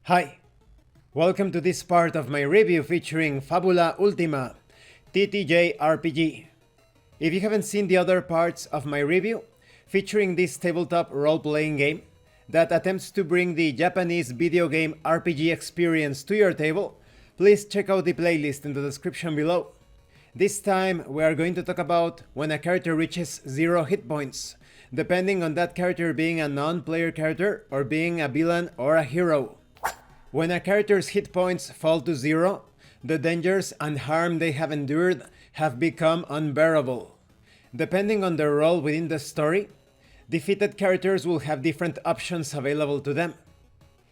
Hi, welcome to this part of my review featuring Fabula Ultima TTJRPG. If you haven't seen the other parts of my review, featuring this tabletop role-playing game that attempts to bring the Japanese video game RPG experience to your table, please check out the playlist in the description below. This time we are going to talk about when a character reaches 0 hit points, depending on that character being a non-player character or being a villain or a hero. When a character's hit points fall to 0, the dangers and harm they have endured have become unbearable. Depending on their role within the story, defeated characters will have different options available to them.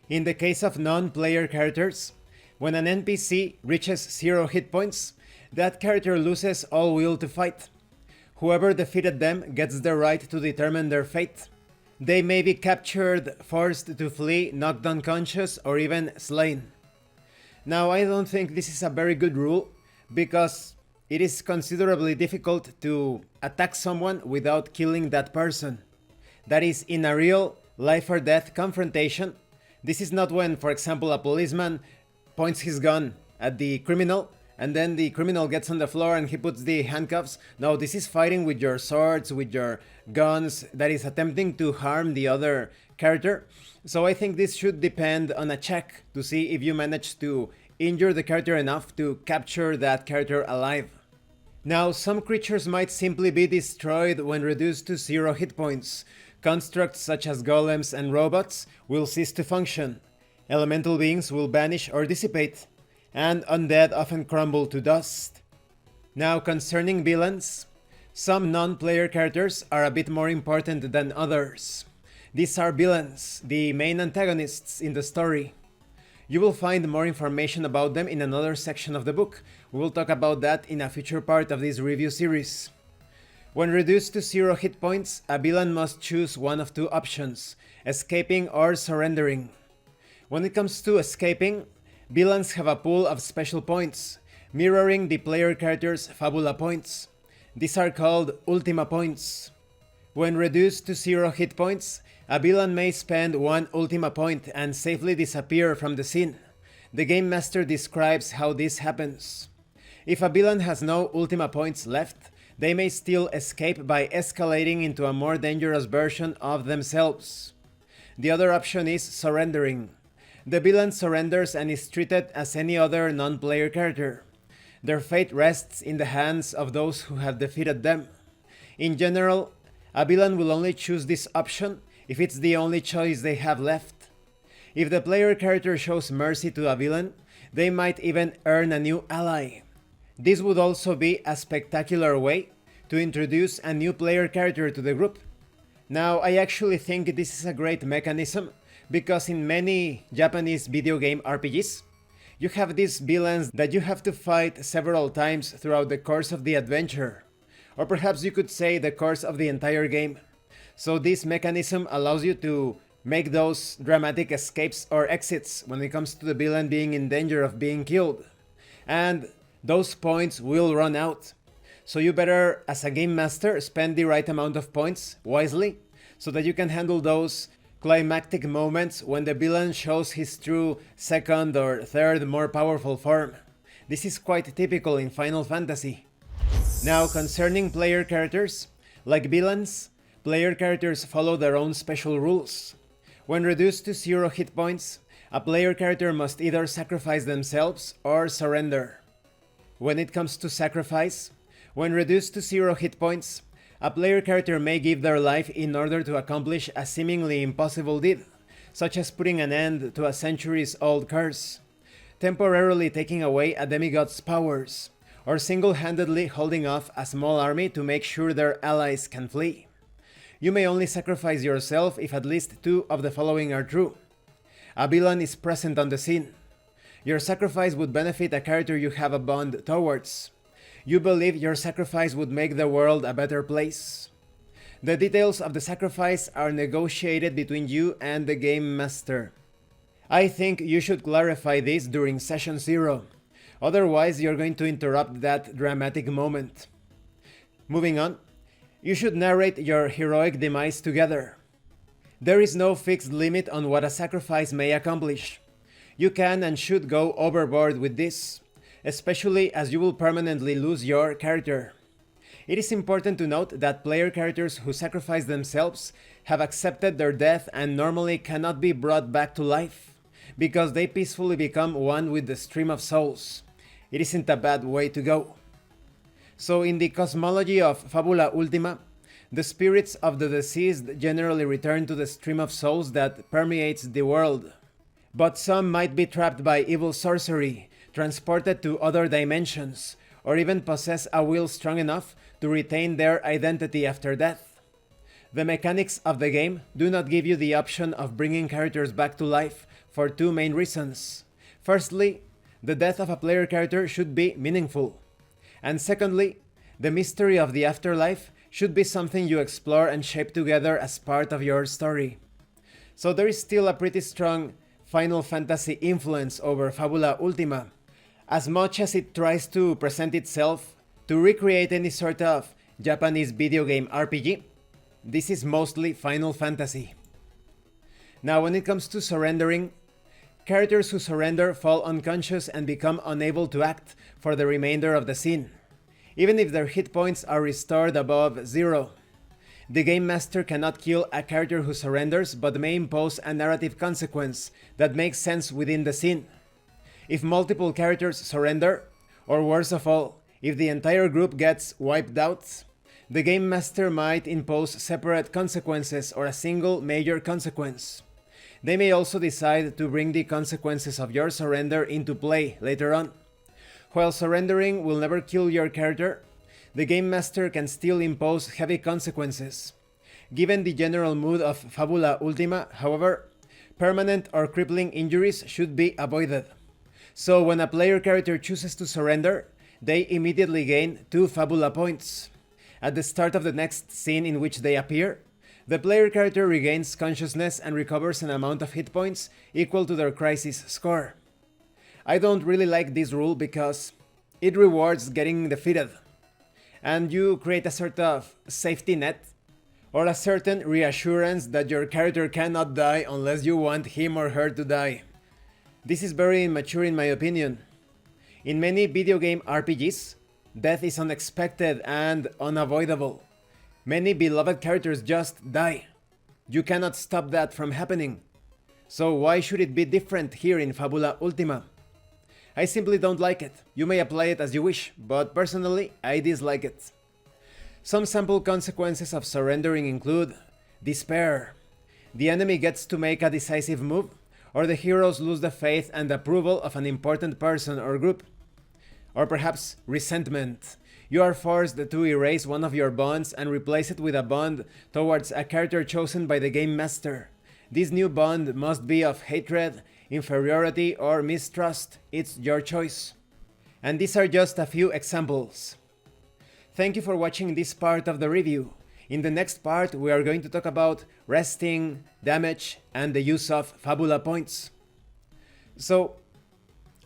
In the case of non-player characters, when an NPC reaches 0 hit points, that character loses all will to fight. Whoever defeated them gets the right to determine their fate. They may be captured, forced to flee, knocked unconscious, or even slain. Now, I don't think this is a very good rule, because it is considerably difficult to attack someone without killing that person. That is, in a real life or death confrontation. This is not when, for example, a policeman points his gun at the criminal and then the criminal gets on the floor and he puts the handcuffs. No, this is fighting with your swords, with your guns, that is attempting to harm the other character. So I think this should depend on a check to see if you manage to injure the character enough to capture that character alive. Now, some creatures might simply be destroyed when reduced to 0 hit points. Constructs such as golems and robots will cease to function. Elemental beings will vanish or dissipate, and undead often crumble to dust. Now, concerning villains, some non-player characters are a bit more important than others. These are villains, the main antagonists in the story. You will find more information about them in another section of the book. We will talk about that in a future part of this review series. When reduced to 0 hit points, a villain must choose one of two options: escaping or surrendering. When it comes to escaping, villains have a pool of special points, mirroring the player character's Fabula points. These are called Ultima points. When reduced to 0 hit points, a villain may spend 1 Ultima point and safely disappear from the scene. The Game Master describes how this happens. If a villain has no Ultima points left, they may still escape by escalating into a more dangerous version of themselves. The other option is surrendering. The villain surrenders and is treated as any other non-player character. Their fate rests in the hands of those who have defeated them. In general, a villain will only choose this option if it's the only choice they have left. If the player character shows mercy to a villain, they might even earn a new ally. This would also be a spectacular way to introduce a new player character to the group. Now, I actually think this is a great mechanism, because in many Japanese video game RPGs, you have these villains that you have to fight several times throughout the course of the adventure, or perhaps you could say the course of the entire game. So this mechanism allows you to make those dramatic escapes or exits when it comes to the villain being in danger of being killed. And those points will run out. So you better, as a game master, spend the right amount of points wisely so that you can handle those climactic moments when the villain shows his true second or third more powerful form. This is quite typical in Final Fantasy. Now, concerning player characters, like villains, player characters follow their own special rules. When reduced to 0 hit points, a player character must either sacrifice themselves or surrender. When it comes to sacrifice, when reduced to 0 hit points, a player character may give their life in order to accomplish a seemingly impossible deed, such as putting an end to a centuries-old curse, temporarily taking away a demigod's powers, or single-handedly holding off a small army to make sure their allies can flee. You may only sacrifice yourself if at least 2 of the following are true. A villain is present on the scene. Your sacrifice would benefit a character you have a bond towards. You believe your sacrifice would make the world a better place. The details of the sacrifice are negotiated between you and the Game Master. I think you should clarify this during Session 0, otherwise you're going to interrupt that dramatic moment. Moving on, you should narrate your heroic demise together. There is no fixed limit on what a sacrifice may accomplish. You can and should go overboard with this, especially as you will permanently lose your character. It is important to note that player characters who sacrifice themselves have accepted their death and normally cannot be brought back to life, because they peacefully become one with the stream of souls. It isn't a bad way to go. So in the cosmology of Fabula Ultima, the spirits of the deceased generally return to the stream of souls that permeates the world. But some might be trapped by evil sorcery, transported to other dimensions, or even possess a will strong enough to retain their identity after death. The mechanics of the game do not give you the option of bringing characters back to life for two main reasons. Firstly, the death of a player character should be meaningful. And secondly, the mystery of the afterlife should be something you explore and shape together as part of your story. So there is still a pretty strong Final Fantasy influence over Fabula Ultima, as much as it tries to present itself to recreate any sort of Japanese video game RPG. This is mostly Final Fantasy. Now, when it comes to surrendering, characters who surrender fall unconscious and become unable to act for the remainder of the scene, even if their hit points are restored above 0. The Game Master cannot kill a character who surrenders, but may impose a narrative consequence that makes sense within the scene. If multiple characters surrender, or worse of all, if the entire group gets wiped out, the Game Master might impose separate consequences or a single major consequence. They may also decide to bring the consequences of your surrender into play later on. While surrendering will never kill your character, the Game Master can still impose heavy consequences. Given the general mood of Fabula Ultima, however, permanent or crippling injuries should be avoided. So when a player character chooses to surrender, they immediately gain 2 Fabula points. At the start of the next scene in which they appear, the player character regains consciousness and recovers an amount of hit points equal to their crisis score. I don't really like this rule because it rewards getting defeated, and you create a sort of safety net, or a certain reassurance that your character cannot die unless you want him or her to die. This is very immature in my opinion. In many video game RPGs, death is unexpected and unavoidable. Many beloved characters just die. You cannot stop that from happening. So why should it be different here in Fabula Ultima? I simply don't like it. You may apply it as you wish, but personally, I dislike it. Some sample consequences of surrendering include despair. The enemy gets to make a decisive move, or the heroes lose the faith and approval of an important person or group. Or perhaps resentment. You are forced to erase one of your bonds and replace it with a bond towards a character chosen by the Game Master. This new bond must be of hatred, inferiority, or mistrust. It's your choice. And these are just a few examples. Thank you for watching this part of the review. In the next part, we are going to talk about resting, damage, and the use of Fabula points. So,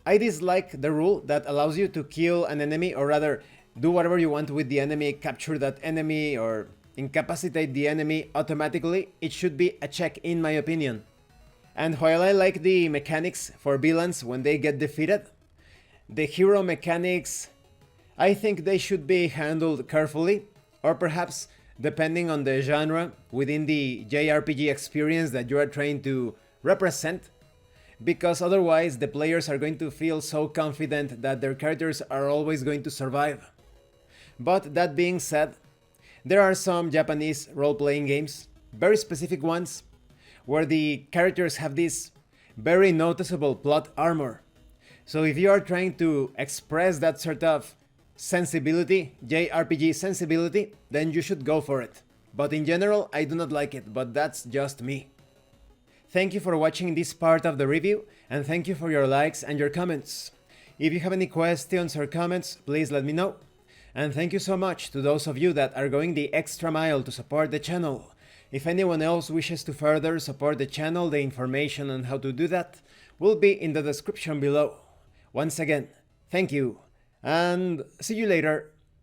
I dislike the rule that allows you to kill an enemy, or rather, do whatever you want with the enemy, capture that enemy, or incapacitate the enemy automatically. It should be a check in my opinion. And while I like the mechanics for villains when they get defeated, the hero mechanics, I think they should be handled carefully, or perhaps, depending on the genre within the JRPG experience that you are trying to represent, because otherwise the players are going to feel so confident that their characters are always going to survive. But that being said, there are some Japanese role-playing games, very specific ones, where the characters have this very noticeable plot armor. So if you are trying to express that sort of sensibility, JRPG sensibility, then you should go for it. But in general, I do not like it, but that's just me. Thank you for watching this part of the review, and thank you for your likes and your comments. If you have any questions or comments, please let me know. And thank you so much to those of you that are going the extra mile to support the channel. If anyone else wishes to further support the channel, the information on how to do that will be in the description below. Once again, thank you, and see you later.